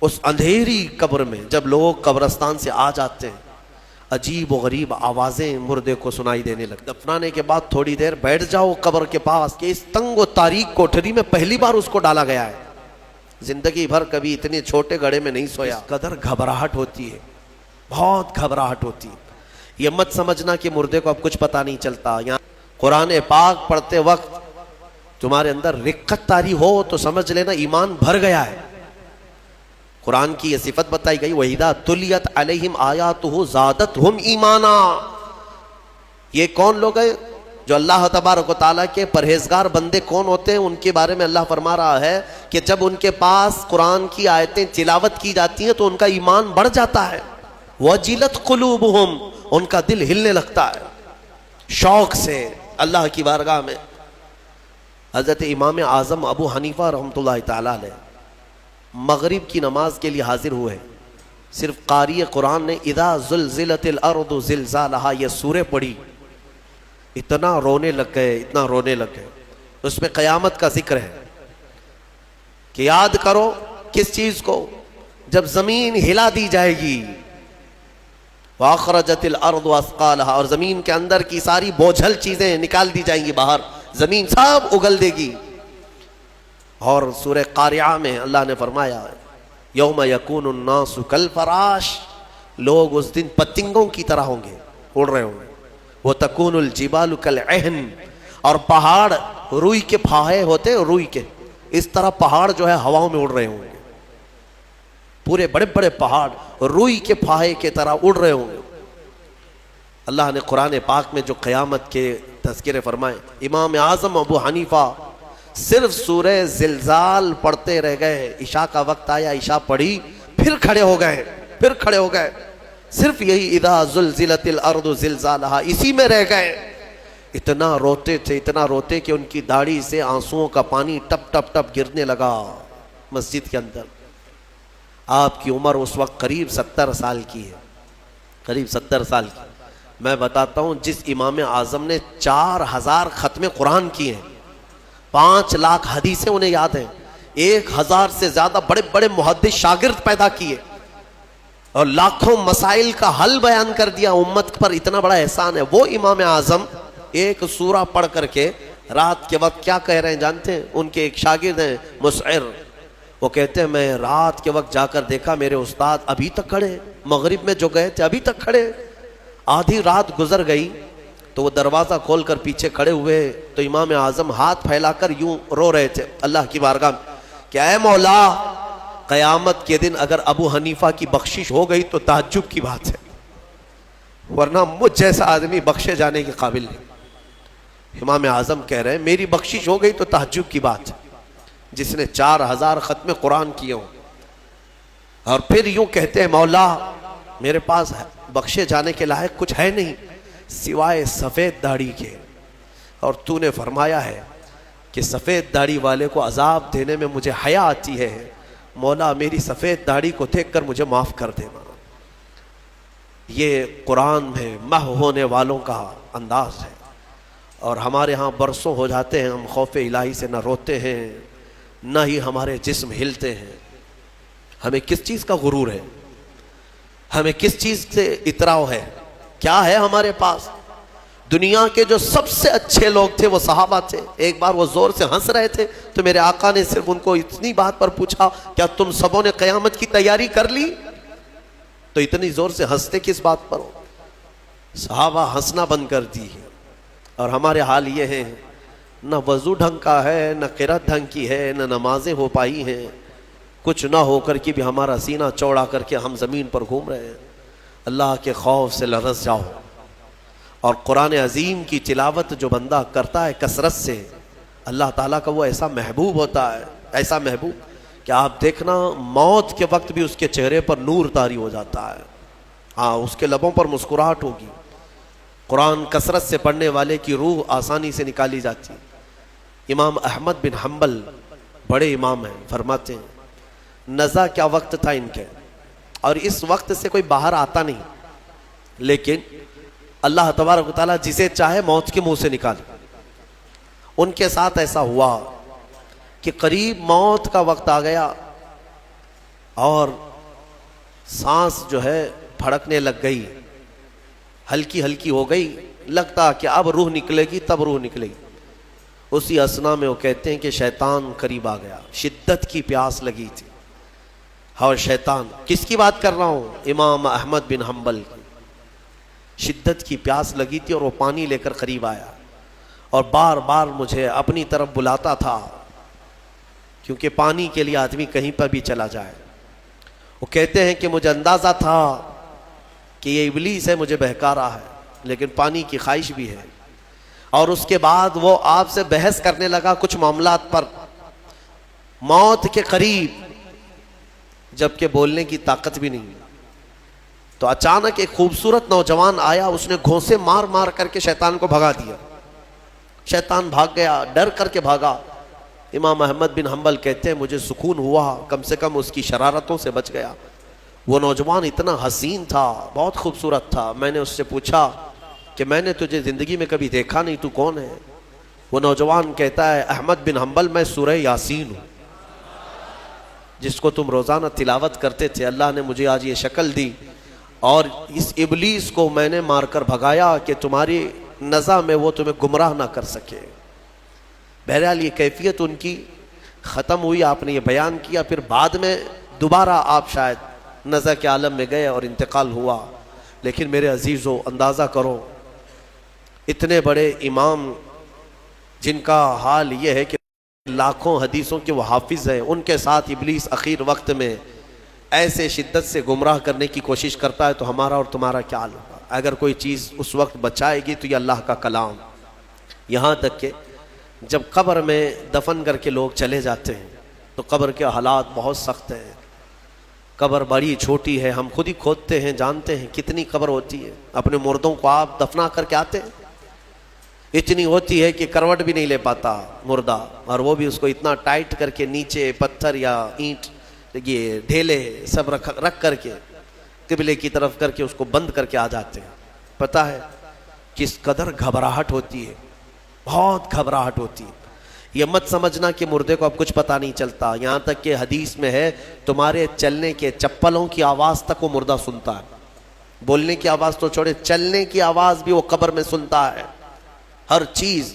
اس اندھیری قبر میں جب لوگ قبرستان سے آ جاتے ہیں، عجیب و غریب آوازیں مردے کو سنائی دینے لگتی. دفنانے کے بعد تھوڑی دیر بیٹھ جاؤ قبر کے پاس کہ اس تنگ و تاریک کوٹھری میں پہلی بار اس کو ڈالا گیا ہے. زندگی بھر کبھی اتنے چھوٹے گڑھے میں نہیں سویا. اس قدر گھبراہٹ ہوتی ہے، بہت گھبراہٹ ہوتی ہے. یہ مت سمجھنا کہ مردے کو اب کچھ پتا نہیں چلتا. یہاں قرآن پاک پڑھتے وقت تمہارے اندر رقت طاری ہو تو سمجھ لینا ایمان بھر گیا ہے. قرآن کی یہ صفت بتائی گئی وَإِذَا تُلِيَتْ عَلَيْهِمْ آيَاتُهُ زَادَتْهُمْ إِيمَانًا. یہ کون لوگ ہیں جو اللہ تبارک و تعالیٰ کے پرہیزگار بندے کون ہوتے ہیں؟ ان کے بارے میں اللہ فرما رہا ہے کہ جب ان کے پاس قرآن کی آیتیں تلاوت کی جاتی ہیں تو ان کا ایمان بڑھ جاتا ہے. وَجِلَتْ قُلُوبُهُمْ، ان کا دل ہلنے لگتا ہے شوق سے اللہ کی بارگاہ میں. حضرت امام اعظم ابو حنیفہ رحمۃ اللہ تعالیٰ علیہ مغرب کی نماز کے لیے حاضر ہوئے. صرف قاری قرآن نے اذا زلزلت الارض زلزالہا یہ سورہ پڑھی، اتنا رونے لگ گئے، اتنا رونے لگ گئے. اس میں قیامت کا ذکر ہے کہ یاد کرو کس چیز کو؟ جب زمین ہلا دی جائے گی. وَأَخْرَجَتِ الْأَرْضُ أَثْقَالَهَا، اور زمین کے اندر کی ساری بوجھل چیزیں نکال دی جائیں گی باہر، زمین سب اگل دے گی. اور سورہ قاریعہ میں اللہ نے فرمایا یوم یکون الناس کالفراش، لوگ اس دن پتنگوں کی طرح ہوں گے، اڑ رہے ہوں گے. وتکون الجبال کالعہن، اور پہاڑ روئی کے پھاہے ہوتے ہیں، روئی کے اس طرح پہاڑ جو ہے ہواؤں میں اڑ رہے ہوں گے. پورے بڑے بڑے پہاڑ روئی کے پھاہے کی طرح اڑ رہے ہوں گے. اللہ نے قرآن پاک میں جو قیامت کے تذکرے فرمائے. امام اعظم ابو حنیفہ صرف سورہ زلزال پڑھتے رہ گئے. عشاء کا وقت آیا، عشاء پڑھی، پھر کھڑے ہو گئے. صرف یہی اذا زلزلت الارض زلزالہا اسی میں رہ گئے. اتنا روتے تھے، اتنا روتے کہ ان کی داڑھی سے آنسوؤں کا پانی ٹپ ٹپ ٹپ گرنے لگا مسجد کے اندر. آپ کی عمر اس وقت قریب 70 سال کی ہے، قریب 70 سال کی. میں بتاتا ہوں جس امام اعظم نے 4000 ختم قرآن کیے ہیں، 5 لاکھ حدیثیں انہیں یاد ہیں، 1000 سے زیادہ بڑے بڑے محدث شاگرد پیدا کیے، اور لاکھوں مسائل کا حل بیان کر دیا. امت پر اتنا بڑا احسان ہے. وہ امام اعظم ایک سورہ پڑھ کر کے رات کے وقت کیا کہہ رہے ہیں جانتے ہیں؟ ان کے ایک شاگرد ہیں مسعر، وہ کہتے ہیں میں رات کے وقت جا کر دیکھا میرے استاد ابھی تک کھڑے، مغرب میں جو گئے تھے ابھی تک کھڑے. آدھی رات گزر گئی تو وہ دروازہ کھول کر پیچھے کھڑے ہوئے تو امام اعظم ہاتھ پھیلا کر یوں رو رہے تھے اللہ کی بارگاہ میں کہ اے مولا، قیامت کے دن اگر ابو حنیفہ کی بخشش ہو گئی تو تعجب کی بات ہے، ورنہ مجھ جیسا آدمی بخشے جانے کے قابل نہیں. امام اعظم کہہ رہے ہیں میری بخشش ہو گئی تو تعجب کی بات ہے، جس نے 4000 ختم قرآن کیے ہوں. اور پھر یوں کہتے ہیں مولا میرے پاس بخشے جانے کے لائق کچھ ہے نہیں سوائے سفید داڑھی کے، اور تو نے فرمایا ہے کہ سفید داڑھی والے کو عذاب دینے میں مجھے حیا آتی ہے، مولا میری سفید داڑھی کو دیکھ کر مجھے معاف کر دینا. یہ قرآن میں محو ہونے والوں کا انداز ہے. اور ہمارے ہاں برسوں ہو جاتے ہیں ہم خوف الہی سے نہ روتے ہیں نہ ہی ہمارے جسم ہلتے ہیں. ہمیں کس چیز کا غرور ہے؟ ہمیں کس چیز سے اتراؤ ہے؟ کیا ہے ہمارے پاس؟ دنیا کے جو سب سے اچھے لوگ تھے وہ صحابہ تھے. ایک بار وہ زور سے ہنس رہے تھے تو میرے آقا نے صرف ان کو اتنی بات پر پوچھا کیا تم سبوں نے قیامت کی تیاری کر لی؟ تو اتنی زور سے ہنستے کس بات پر ہو؟ صحابہ ہنسنا بند کر دی. اور ہمارے حال یہ ہے نہ وضو ڈھنگ کا ہے، نہ قرات ڈھنگ کی ہے، نہ نمازیں ہو پائی ہیں، کچھ نہ ہو کر کے بھی ہمارا سینہ چوڑا کر کے ہم زمین پر گھوم رہے ہیں. اللہ کے خوف سے لرز جاؤ. اور قرآن عظیم کی تلاوت جو بندہ کرتا ہے کثرت سے، اللہ تعالیٰ کا وہ ایسا محبوب ہوتا ہے، ایسا محبوب کہ آپ دیکھنا موت کے وقت بھی اس کے چہرے پر نور طاری ہو جاتا ہے. ہاں اس کے لبوں پر مسکراہٹ ہوگی. قرآن کثرت سے پڑھنے والے کی روح آسانی سے نکالی جاتی. امام احمد بن حنبل بڑے امام ہیں، فرماتے ہیں نزا کیا وقت تھا ان کے، اور اس وقت سے کوئی باہر آتا نہیں، لیکن اللہ تبارک و تعالیٰ جسے چاہے موت کے منہ سے نکالے. ان کے ساتھ ایسا ہوا کہ قریب موت کا وقت آ گیا. اور سانس جو ہے پھڑکنے لگ گئی، ہلکی ہلکی ہو گئی، لگتا کہ اب روح نکلے گی، تب روح نکلے گی۔ اسی اسنا میں وہ کہتے ہیں کہ شیطان قریب آ گیا، شدت کی پیاس لگی تھی، اور شیطان، کس کی بات کر رہا ہوں؟ امام احمد بن حنبل کی۔ شدت کی پیاس لگی تھی اور وہ پانی لے کر قریب آیا اور بار بار مجھے اپنی طرف بلاتا تھا، کیونکہ پانی کے لیے آدمی کہیں پر بھی چلا جائے۔ وہ کہتے ہیں کہ مجھے اندازہ تھا کہ یہ ابلیس ہے، مجھے بہکا رہا ہے، لیکن پانی کی خواہش بھی ہے۔ اور اس کے بعد وہ آپ سے بحث کرنے لگا کچھ معاملات پر، موت کے قریب، جبکہ بولنے کی طاقت بھی نہیں۔ تو اچانک ایک خوبصورت نوجوان آیا، اس نے گھونسے مار مار کر کے شیطان کو بھگا دیا۔ شیطان بھاگ گیا، ڈر کر کے بھاگا۔ امام احمد بن حنبل کہتے ہیں مجھے سکون ہوا، کم سے کم اس کی شرارتوں سے بچ گیا۔ وہ نوجوان اتنا حسین تھا، بہت خوبصورت تھا۔ میں نے اس سے پوچھا کہ میں نے تجھے زندگی میں کبھی دیکھا نہیں، تو کون ہے؟ وہ نوجوان کہتا ہے احمد بن حنبل، میں سورہ یاسین ہوں، جس کو تم روزانہ تلاوت کرتے تھے۔ اللہ نے مجھے آج یہ شکل دی اور اس ابلیس کو میں نے مار کر بھگایا کہ تمہاری نزع میں وہ تمہیں گمراہ نہ کر سکے۔ بہرحال یہ کیفیت ان کی ختم ہوئی، آپ نے یہ بیان کیا، پھر بعد میں دوبارہ آپ شاید نزع کے عالم میں گئے اور انتقال ہوا۔ لیکن میرے عزیزو، اندازہ کرو، اتنے بڑے امام جن کا حال یہ ہے کہ لاکھوں حدیثوں کے وہ حافظ ہیں، ان کے ساتھ ابلیس اخیر وقت میں ایسے شدت سے گمراہ کرنے کی کوشش کرتا ہے، تو ہمارا اور تمہارا کیا حال ہوگا؟ اگر کوئی چیز اس وقت بچائے گی تو یہ اللہ کا کلام۔ یہاں تک کہ جب قبر میں دفن کر کے لوگ چلے جاتے ہیں تو قبر کے حالات بہت سخت ہیں۔ قبر بڑی چھوٹی ہے، ہم خود ہی کھودتے ہیں، جانتے ہیں کتنی قبر ہوتی ہے۔ اپنے مردوں کو آپ دفنا کر کے آتے ہیں، اتنی ہوتی ہے کہ کروٹ بھی نہیں لے پاتا مردہ، اور وہ بھی اس کو اتنا ٹائٹ کر کے نیچے پتھر یا اینٹ، یہ ڈھیلے سب رکھ کر کے قبلے کی طرف کر کے اس کو بند کر کے آ جاتے ہیں۔ پتہ ہے کس قدر گھبراہٹ ہوتی ہے، بہت گھبراہٹ ہوتی ہے۔ یہ مت سمجھنا کہ مردے کو اب کچھ پتہ نہیں چلتا، یہاں تک کہ حدیث میں ہے تمہارے چلنے کے چپلوں کی آواز تک وہ مردہ سنتا ہے۔ بولنے کی آواز تو چھوڑے، چلنے کی آواز بھی وہ قبر میں سنتا ہے۔ ہر چیز،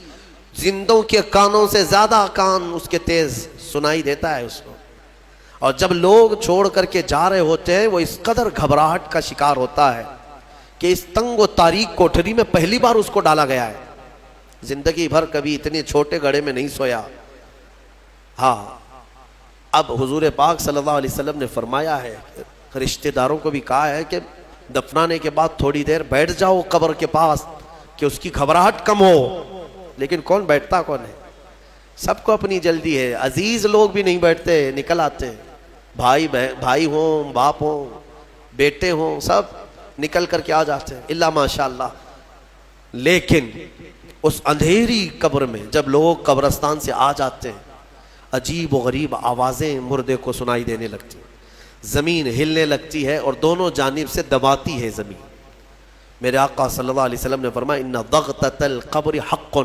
زندوں کے کانوں سے زیادہ کان اس کے تیز سنائی دیتا ہے اس کو۔ اور جب لوگ چھوڑ کر کے جا رہے ہوتے ہیں، وہ اس قدر گھبراہٹ کا شکار ہوتا ہے کہ اس تنگ و تاریک کوٹھری میں پہلی بار اس کو ڈالا گیا ہے۔ زندگی بھر کبھی اتنے چھوٹے گڑھے میں نہیں سویا۔ ہاں، اب حضور پاک صلی اللہ علیہ وسلم نے فرمایا ہے، رشتہ داروں کو بھی کہا ہے کہ دفنانے کے بعد تھوڑی دیر بیٹھ جاؤ قبر کے پاس کہ اس کی گھبراہٹ کم ہو۔ لیکن کون بیٹھتا، کون ہے؟ سب کو اپنی جلدی ہے۔ عزیز لوگ بھی نہیں بیٹھتے، نکل آتے ہیں، بھائی ہوں، باپ ہوں، بیٹے ہوں، سب نکل کر کے آ جاتے ہیں، اللہ ماشاء اللہ۔ لیکن اس اندھیری قبر میں جب لوگ قبرستان سے آ جاتے ہیں، عجیب و غریب آوازیں مردے کو سنائی دینے لگتی ہیں، زمین ہلنے لگتی ہے اور دونوں جانب سے دباتی ہے زمین۔ میرے آقا صلی اللہ علیہ وسلم نے فرمایا ان ضغطۃ القبر حق،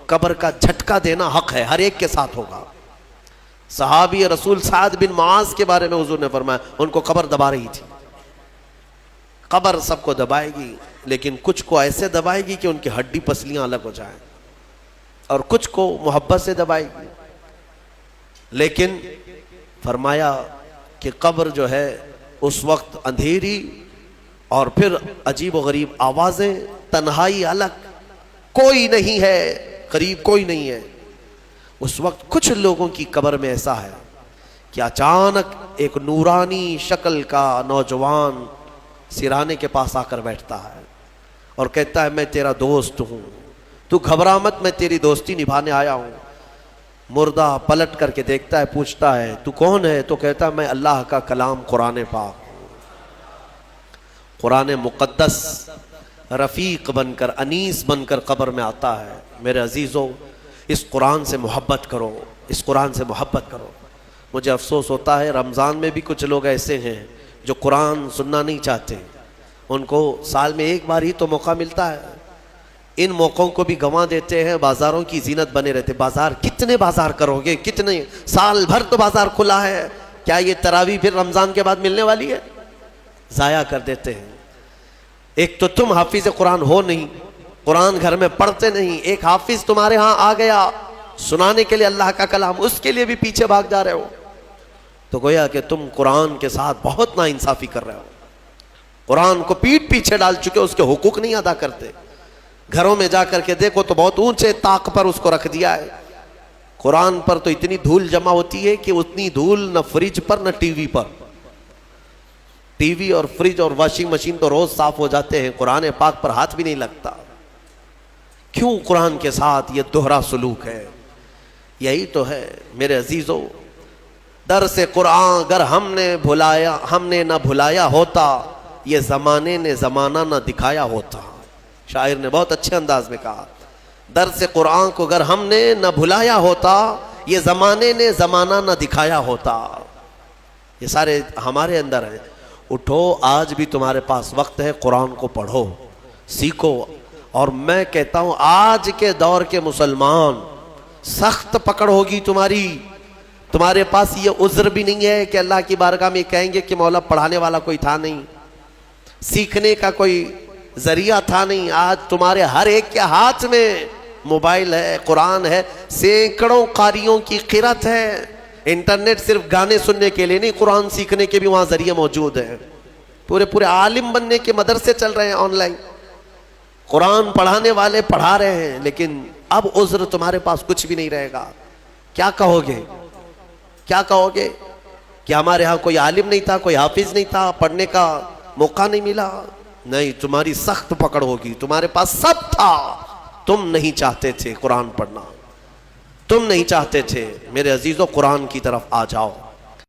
قبر کا جھٹکا دینا حق ہے، ہر ایک کے ساتھ ہوگا۔ صحابی رسول سعد بن معاذ کے بارے میں حضور نے فرمایا ان کو قبر دبا رہی تھی۔ قبر سب کو دبائے گی، لیکن کچھ کو ایسے دبائے گی کہ ان کی ہڈی پسلیاں الگ ہو جائیں، اور کچھ کو محبت سے دبائے گی۔ لیکن فرمایا کہ قبر جو ہے اس وقت اندھیری اور پھر عجیب و غریب آوازیں، تنہائی الگ، کوئی نہیں ہے قریب، کوئی نہیں ہے۔ اس وقت کچھ لوگوں کی قبر میں ایسا ہے کہ اچانک ایک نورانی شکل کا نوجوان سرانے کے پاس آ کر بیٹھتا ہے اور کہتا ہے میں تیرا دوست ہوں، تو گھبرا مت، میں تیری دوستی نبھانے آیا ہوں۔ مردہ پلٹ کر کے دیکھتا ہے، پوچھتا ہے تو کون ہے؟ تو کہتا ہے میں اللہ کا کلام قرآن پاک ہوں۔ قرآن مقدس رفیق بن کر، انیس بن کر قبر میں آتا ہے۔ میرے عزیزو، اس قرآن سے محبت کرو، اس قرآن سے محبت کرو۔ مجھے افسوس ہوتا ہے رمضان میں بھی کچھ لوگ ایسے ہیں جو قرآن سننا نہیں چاہتے، ان کو سال میں ایک بار ہی تو موقع ملتا ہے، ان موقعوں کو بھی گنوا دیتے ہیں، بازاروں کی زینت بنے رہتے۔ بازار کتنے بازار کرو گے، کتنے، سال بھر تو بازار کھلا ہے، کیا یہ تراویح پھر رمضان کے بعد ملنے والی ہے؟ ضائع کر دیتے ہیں. ایک تو تم حافظ قرآن ہو نہیں، قرآن گھر میں پڑھتے نہیں، ایک حافظ تمہارے ہاں آ گیا سنانے کے لیے اللہ کا کلام، اس کے لیے بھی پیچھے بھاگ جا رہے ہو. تو گویا کہ تم قرآن کے ساتھ بہت ناانصافی کر رہے ہو. قرآن کو پیٹ پیچھے ڈال چکے، اس کے حقوق نہیں ادا کرتے. گھروں میں جا کر کے دیکھو تو بہت اونچے طاق پر اس کو رکھ دیا ہے. قرآن پر تو اتنی دھول جمع ہوتی ہے کہ اتنی دھول نہ فریج پر نہ ٹی وی پر. ٹی وی اور فریج اور واشنگ مشین تو روز صاف ہو جاتے ہیں، قرآن پاک پر ہاتھ بھی نہیں لگتا. کیوں قرآن کے ساتھ یہ دوہرا سلوک ہے؟ یہی تو ہے میرے عزیزو، درس قرآن اگر ہم نے نہ بھلایا ہوتا، یہ زمانے نے زمانہ نہ دکھایا ہوتا. شاعر نے بہت اچھے انداز میں کہا، درس قرآن کو اگر ہم نے نہ بھلایا ہوتا، یہ زمانے نے زمانہ نہ دکھایا ہوتا. یہ سارے ہمارے اندر ہیں. اٹھو، آج بھی تمہارے پاس وقت ہے، قرآن کو پڑھو، سیکھو. اور میں کہتا ہوں آج کے دور کے مسلمان، سخت پکڑ ہوگی تمہارے پاس یہ عذر بھی نہیں ہے کہ اللہ کی بارگاہ میں کہیں گے کہ مولا پڑھانے والا کوئی تھا نہیں، سیکھنے کا کوئی ذریعہ تھا نہیں. آج تمہارے ہر ایک کے ہاتھ میں موبائل ہے، قرآن ہے، سینکڑوں قاریوں کی قرت ہے. انٹرنیٹ صرف گانے سننے کے لیے نہیں، قرآن سیکھنے کے بھی وہاں ذریعے موجود ہیں. پورے عالم بننے کے مدرسے چل رہے ہیں آن لائن، قرآن پڑھانے والے پڑھا رہے ہیں. لیکن اب عذر تمہارے پاس کچھ بھی نہیں رہے گا. کیا کہو گے کہ ہمارے ہاں کوئی عالم نہیں تھا، کوئی حافظ نہیں تھا، پڑھنے کا موقع نہیں ملا؟ نہیں، تمہاری سخت پکڑ ہوگی. تمہارے پاس سب تھا، تم نہیں چاہتے تھے قرآن پڑھنا، تم نہیں چاہتے تھے. میرے عزیزو، قرآن کی طرف آ جاؤ.